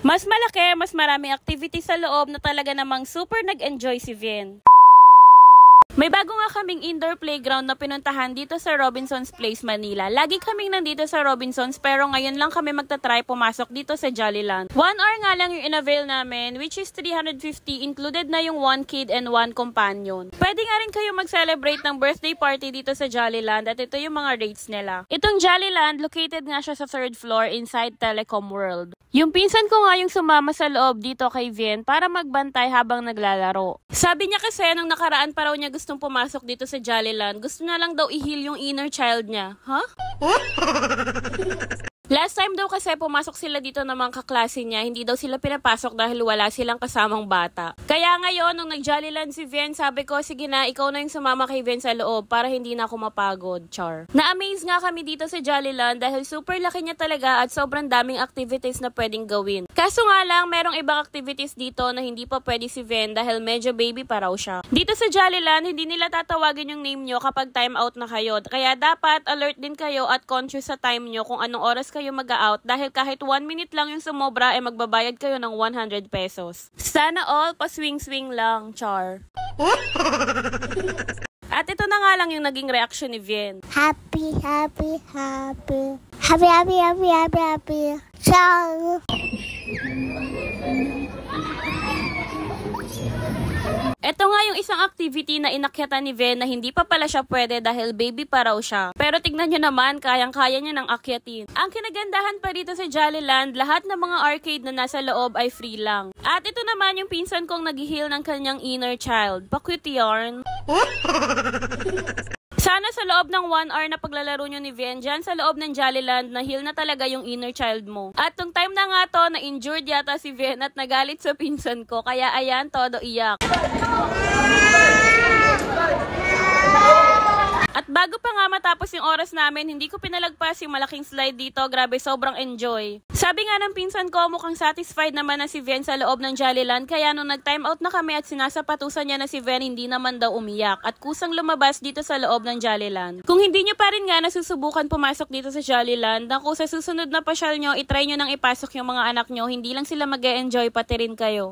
Mas malaki, mas maraming activity sa loob na talaga namang super nag-enjoy si Vien. May bago nga kaming indoor playground na pinuntahan dito sa Robinson's Place, Manila. Lagi kaming nandito sa Robinson's pero ngayon lang kami magta-try pumasok dito sa Jollyland. 1 hour nga lang yung in-avail namin, which is 350, included na yung 1 kid and 1 companion. Pwede nga rin kayo mag-celebrate ng birthday party dito sa Jollyland at ito yung mga rates nila. Itong Jollyland, located nga siya sa 3rd floor inside Telecom World. Yung pinsan ko nga yung sumama sa loob dito kay Vien para magbantay habang naglalaro. Sabi niya kasi nung nakaraan pa raw niya gustong pumasok dito sa Jollyland, gusto niya lang daw i-heal yung inner child niya. Huh? Last time daw kasi pumasok sila dito ng mga kaklase niya, hindi daw sila pinapasok dahil wala silang kasamang bata. Kaya ngayon, nung nag-Jollyland si Vien, sabi ko, sige na, ikaw na yung sumama kay Vien sa loob para hindi na ako mapagod, char. Na-amaze nga kami dito sa Jollyland dahil super laki niya talaga at sobrang daming activities na pwedeng gawin. Kaso nga lang, merong ibang activities dito na hindi pa pwede si Vien dahil medyo baby pa raw siya. Dito sa Jollyland, hindi nila tatawagin yung name nyo kapag time out na kayo. Kaya dapat alert din kayo at conscious sa time nyo kung anong oras kayo mag-out dahil kahit 1 minute lang yung sumobra ay magbabayad kayo ng 100 pesos. Sana all pa-swing-swing lang, char. At ito na nga lang yung naging reaction ni Vien. Happy, happy, happy. Happy, happy, happy, happy, happy. Ciao. Ito nga yung isang activity na inakyatan ni Vien na hindi pa pala siya pwede dahil baby pa raw siya. Pero tignan nyo naman, kayang-kaya niya ng akyatin. Ang kinagandahan pa dito sa Jollyland, lahat ng mga arcade na nasa loob ay free lang. At ito naman yung pinsan kong nag-heal ng kanyang inner child. Pa-cute yarn. Sana sa loob ng 1 hour na paglalaro nyo ni Vien, dyan sa loob ng Jollyland, na-heal na talaga yung inner child mo. At tong time na nga to, na-injured yata si Vien at nagalit sa pinsan ko. Kaya ayan, todo iyak. At bago pa nga matapos yung oras namin, hindi ko pinalagpas yung malaking slide dito. Grabe, sobrang enjoy. Sabi nga ng pinsan ko, mukhang satisfied naman na si Vien sa loob ng Jollyland. Kaya nung nag-time out na kami at sinasapatusan niya na si Vien, hindi naman daw umiyak. At kusang lumabas dito sa loob ng Jollyland. Kung hindi nyo pa rin nga nasusubukan pumasok dito sa Jollyland, naku, sa susunod na pasyal nyo, itry nyo nang ipasok yung mga anak nyo. Hindi lang sila mag-e-enjoy, pati rin kayo.